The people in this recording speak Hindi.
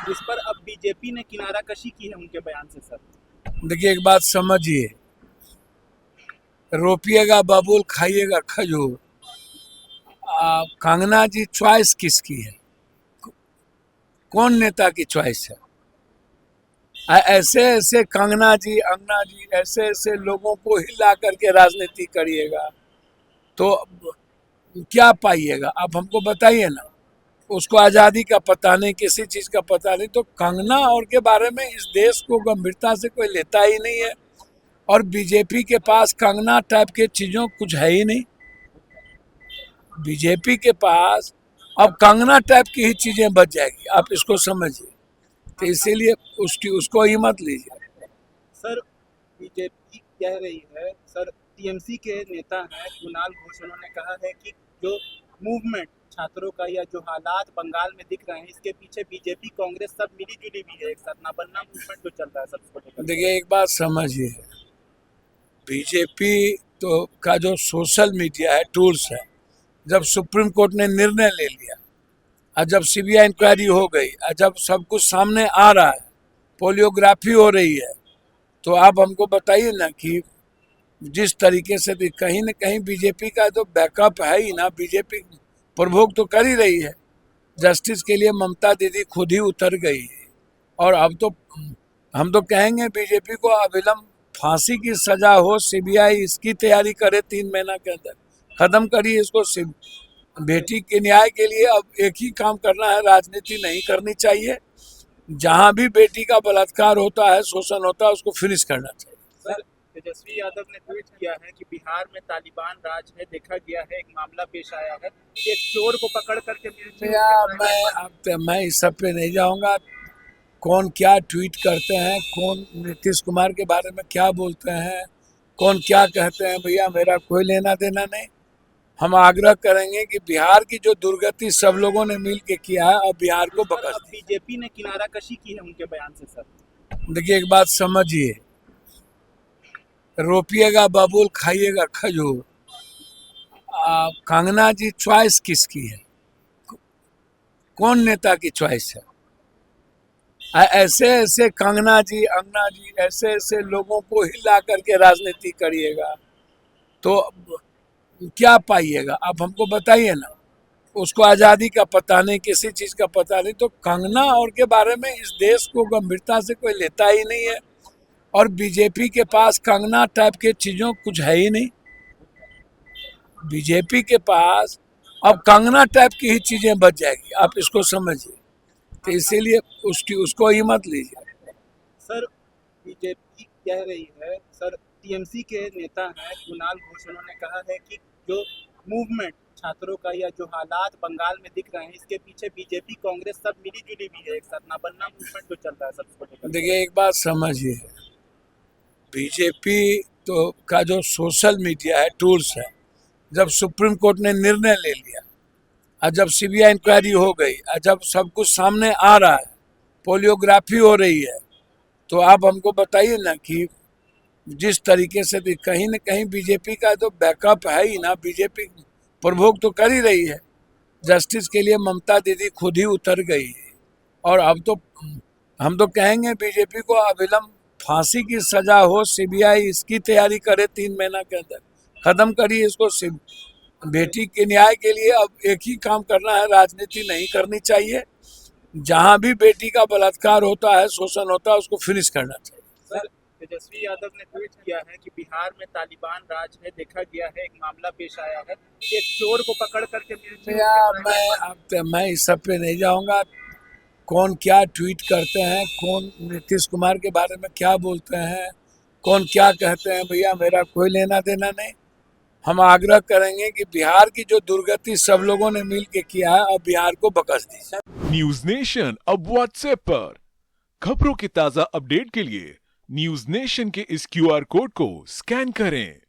जिस पर अब बीजेपी ने किनारा कशी की है उनके बयान से सर। देखिए, एक बात समझिए, रोपिएगा बबूल खाइएगा खजूर। कंगना जी चॉइस किसकी है? कौन नेता की चॉइस है? ऐसे ऐसे कंगना जी, अंगना जी, ऐसे ऐसे लोगों को हिला करके राजनीति करिएगा तो क्या पाइएगा? आप हमको बताइए ना। उसको आज़ादी का पता नहीं, किसी चीज़ का पता नहीं, तो कंगना और के बारे में इस देश को गंभीरता से कोई लेता ही नहीं है। और बीजेपी के पास कंगना टाइप के चीज़ों कुछ है ही नहीं। बीजेपी के पास अब कंगना टाइप की ही चीज़ें बच जाएगी, आप इसको समझिए। तो इसीलिए उसको ही मत लीजिए। सर बीजेपी कह रही है सर, टीएमसी के नेता हैं कुणाल घोष, उन्होंने कहा है कि जो मूवमेंट छात्रों का या जो हालात बंगाल में दिख रहे हैं, इसके पीछे बीजेपी कांग्रेस सब मिली जुली भी है। एक साथ ना बनना मूवमेंट जो चल रहा है सर, उसको लेकर। देखिए, एक बात समझिए, बीजेपी तो का जो सोशल मीडिया है, टूल्स है, जब सुप्रीम कोर्ट ने निर्णय ले लिया और जब सीबीआई इंक्वायरी हो गई और जब सब कुछ सामने आ रहा है, पोलियोग्राफी हो रही है, तो आप हमको बताइए ना कि जिस तरीके से भी कहीं न कहीं बीजेपी का तो बैकअप है ही ना। बीजेपी प्रवोक तो कर ही रही है। जस्टिस के लिए ममता दीदी खुद ही उतर गई है। और अब तो हम तो कहेंगे बीजेपी को अविलंब फांसी की सजा हो, सीबीआई इसकी तैयारी करे 3 महीना के अंदर। खत्म करिए इसको। बेटी के न्याय के लिए अब एक ही काम करना है, राजनीति नहीं करनी चाहिए। जहां भी बेटी का बलात्कार होता है, शोषण होता है, उसको फिनिश करना चाहिए। सर तेजस्वी यादव ने ट्वीट किया है कि बिहार में तालिबान राज है, देखा गया है, एक मामला पेश आया है, एक चोर को पकड़ करके मिलिट्री मैं इस सब पे नहीं जाऊंगा। कौन क्या ट्वीट करते हैं, कौन नीतीश कुमार के बारे में क्या बोलते हैं, कौन क्या कहते हैं, भैया मेरा कोई लेना देना नहीं। हम आग्रह करेंगे कि बिहार की जो दुर्गति सब लोगों ने मिल के किया है, अब बिहार को बकस अब बीजेपी ने किनारा कशी की है उनके बयान से सर। देखिए, एक बात समझिए, रोपिएगा बबूल खाइएगा खजूर। कंगना जी चॉइस किसकी है? कौन नेता की चॉइस है? ऐसे ऐसे कंगना जी, अंगना जी, ऐसे ऐसे लोगों को हिला करके राजनीति करिएगा तो क्या पाइएगा? आप हमको बताइए ना। उसको आज़ादी का पता नहीं, किसी चीज़ का पता नहीं, तो कंगना और के बारे में इस देश को गंभीरता से कोई लेता ही नहीं है। और बीजेपी के पास कंगना टाइप के चीज़ों कुछ है ही नहीं। बीजेपी के पास अब कंगना टाइप की ही चीज़ें बच जाएगी, आप इसको समझिए। तो इसीलिए उसको ही मत लीजिए। सर बीजेपी कह रही है सर, टीएमसी के नेता हैं कुणाल घोष, उन्होंने कहा है कि जो मूवमेंट छात्रों का या जो हालात बंगाल में दिख रहे हैं, इसके पीछे बीजेपी कांग्रेस सब मिली जुली भी है। एक साथ ना बनना मूवमेंट जो चल रहा है सर, उसको लेकर। देखिए, एक बात समझिए, बीजेपी तो का जो सोशल मीडिया है, टूल्स है, जब सुप्रीम कोर्ट ने निर्णय ले लिया और जब सीबीआई इंक्वायरी हो गई और जब सब कुछ सामने आ रहा है, पोलियोग्राफी हो रही है, तो आप हमको बताइए ना कि जिस तरीके से भी कहीं न कहीं बीजेपी का तो बैकअप है ही ना। बीजेपी प्रवोक तो कर ही रही है। जस्टिस के लिए ममता दीदी खुद ही उतर गई है। और अब तो हम तो कहेंगे बीजेपी को अविलंब फांसी की सजा हो, सीबीआई इसकी तैयारी करे 3 महीना के अंदर। खत्म करिए इसको। बेटी के न्याय के लिए अब एक ही काम करना है, राजनीति नहीं करनी चाहिए। जहां भी बेटी का बलात्कार होता है, शोषण होता है, उसको फिनिश करना चाहिए। सर तेजस्वी यादव ने ट्वीट किया है कि बिहार में तालिबान राज है, देखा गया है, एक मामला पेश आया है, एक चोर को पकड़ करके मिलिट्री मैं इस सब पे नहीं जाऊंगा। कौन क्या ट्वीट करते हैं, कौन नीतीश कुमार के बारे में क्या बोलते हैं, कौन क्या कहते हैं, भैया मेरा कोई लेना देना नहीं। हम आग्रह करेंगे कि बिहार की जो दुर्गति सब लोगों ने मिल के किया है, अब बिहार को बकस दीजिए। न्यूज नेशन अब व्हाट्सएप पर खबरों की ताजा अपडेट के लिए न्यूज नेशन के इस क्यूआर कोड को स्कैन करें।